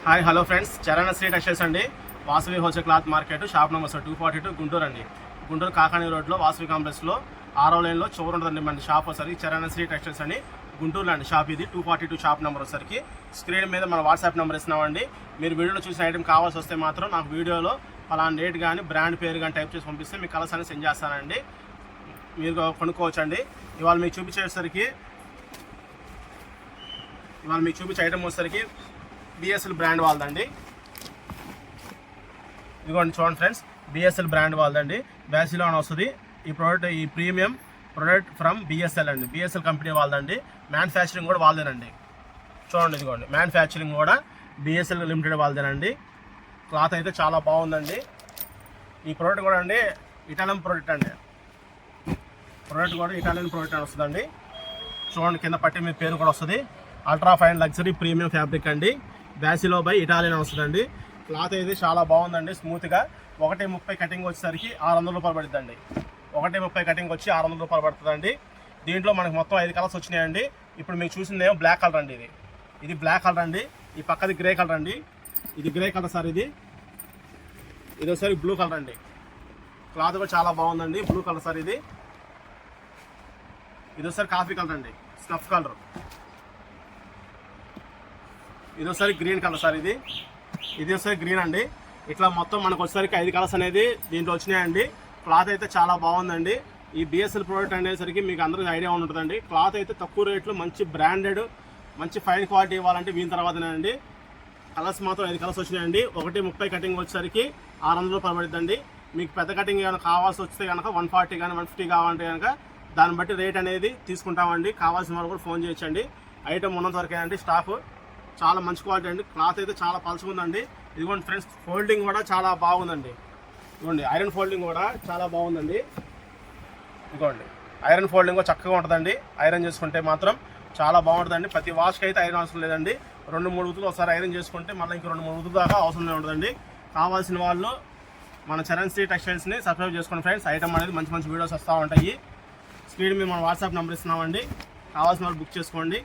Hi hello friends, Charan Sri textiles అండి. Vasavi wholesale cloth market, shop number 242 Guntur అండి. గుంటూరు కాకాని రోడ్లో వాసవి కాంప్లెక్స్లో 6వ లైన్లో చివరి ఉంటుందండి మన షాప్. వచ్చరికి చరణ్ శ్రీ టెక్స్టైల్స్ అని గుంటూరులో అండి షాప్. ఇది 242 షాప్ నెంబర్. వచ్చరికి స్క్రీన్ మీద మన వాట్సాప్ నెంబర్ ఇస్తున్నామండి. మీరు వీడియోలో చూసిన ఐటమ్ కావాల్సి వస్తే మాత్రం నాకు వీడియోలో పలానా డేట్ కానీ బ్రాండ్ పేరు కానీ టైప్ చేసి పంపిస్తే మీకు కలర్స్ అనేది సెండ్ చేస్తానండి. మీరు కొనుక్కోవచ్చండి. ఇవాళ మీకు చూపించే ఐటమ్ వచ్చేసరికి బిఎస్ఎల్ బ్రాండ్ వాళ్ళదండి. ఇదిగోండి చూడండి ఫ్రెండ్స్, బిఎస్ఎల్ బ్రాండ్ వాళ్ళదండి. బ్యాసిలో అని వస్తుంది ఈ ప్రోడక్ట్. ఈ ప్రీమియం ప్రోడక్ట్ ఫ్రమ్ బిఎస్ఎల్ అండి. బిఎస్ఎల్ కంపెనీ వాళ్ళదండి. మ్యానుఫ్యాక్చరింగ్ కూడా వాళ్ళదేనండి. చూడండి ఇదిగోండి, మ్యానుఫ్యాక్చరింగ్ కూడా బిఎస్ఎల్ లిమిటెడ్ వాళ్ళదేనండి. క్లాత్ అయితే చాలా బాగుందండి. ఈ ప్రోడక్ట్ కూడా అండి ఇటాలియన్ ప్రోడక్ట్ అండి. ప్రోడక్ట్ కూడా ఇటాలియన్ ప్రోడక్ట్ అని వస్తుందండి. చూడండి, కింద పట్టి మీ పేరు కూడా వస్తుంది. Ultra fine luxury premium fabric అండి. బ్యాసిలో బై ఇటాలియన్ వస్తుందండి. క్లాత్ అయితే చాలా బాగుందండి, స్మూత్గా. 1.30 కటింగ్ వచ్చేసరికి 600 రూపాయలు పడుతుందండి. 1.30 కటింగ్ వచ్చి 600 రూపాయలు పడుతుందండి. దీంట్లో మనకు మొత్తం 5 కలర్స్ వచ్చినాయండి. ఇప్పుడు మీకు చూసిందేమో బ్లాక్ కలర్ అండి. ఇది బ్లాక్ కలర్ అండి. ఈ పక్కది గ్రే కలర్ అండి. ఇది గ్రే కలర్ సార్. ఇది ఒకసారి బ్లూ కలర్ అండి. క్లాత్ కూడా చాలా బాగుందండి, బ్లూ కలర్ సార్. ఇది ఒకసారి కాఫీ కలర్ అండి, స్నఫ్ కలర్. ఇది ఒకసారి గ్రీన్ కలర్ సార్. ఇది ఒకసారి గ్రీన్ అండి. ఇట్లా మొత్తం మనకు వచ్చేసరికి 5 కలర్స్ అనేది దీంట్లో వచ్చినాయండి. క్లాత్ అయితే చాలా బాగుందండి. ఈ బిఎస్ఎల్ ప్రోడక్ట్ అనేసరికి మీకు అందరికీ ఐడియా ఉంటుందండి. క్లాత్ అయితే తక్కువ రేట్లో మంచి బ్రాండెడ్, మంచి ఫైన్ క్వాలిటీ ఇవ్వాలంటే వీని తర్వాతనే అండి. కలర్స్ మాత్రం 5 కలర్స్ వచ్చినాయండి. 1.30 కటింగ్ వచ్చేసరికి 600 రూపాయలు పడుతుందండి. మీకు పెద్ద కటింగ్ ఏమైనా కావాల్సి వస్తే కనుక 140 కానీ 150 కావాలంటే కనుక దాన్ని బట్టి రేట్ అనేది తీసుకుంటామండి. కావాల్సిన వాళ్ళు కూడా ఫోన్ చేయొచ్చండి. ఐటమ్ ఉన్నంత వరకే అండి. స్టాఫ్ చాలా మంచి క్వాలిటీ అండి. క్లాత్ అయితే చాలా పలుచుకుందండి. ఇదిగోండి ఫ్రెండ్స్, ఫోల్డింగ్ కూడా చాలా బాగుందండి. ఇదిగోండి, ఐరన్ ఫోల్డింగ్ కూడా చాలా బాగుందండి. ఇదిగోండి, ఐరన్ ఫోల్డింగ్ కూడా చక్కగా ఉంటుందండి. ఐరన్ చేసుకుంటే మాత్రం చాలా బాగుంటుందండి. ప్రతి వాష్కి అయితే ఐరన్ అవసరం లేదండి. 2-3 ఉతులు ఒకసారి ఐరన్ చేసుకుంటే మళ్ళీ ఇంకో 2-3 ఉతులు దాకా అవసరం ఉంటుందండి. కావాల్సిన వాళ్ళు మన చరణ్ శ్రీ టెక్స్టైల్స్ని సబ్స్క్రైబ్ చేసుకోండి ఫ్రెండ్స్. ఐటమ్ అనేది మంచి మంచి వీడియోస్ వస్తూ ఉంటాయి. స్క్రీన్ మీద మన వాట్సాప్ నెంబర్ ఇస్తున్నామండి. కావాల్సిన వాళ్ళు బుక్ చేసుకోండి.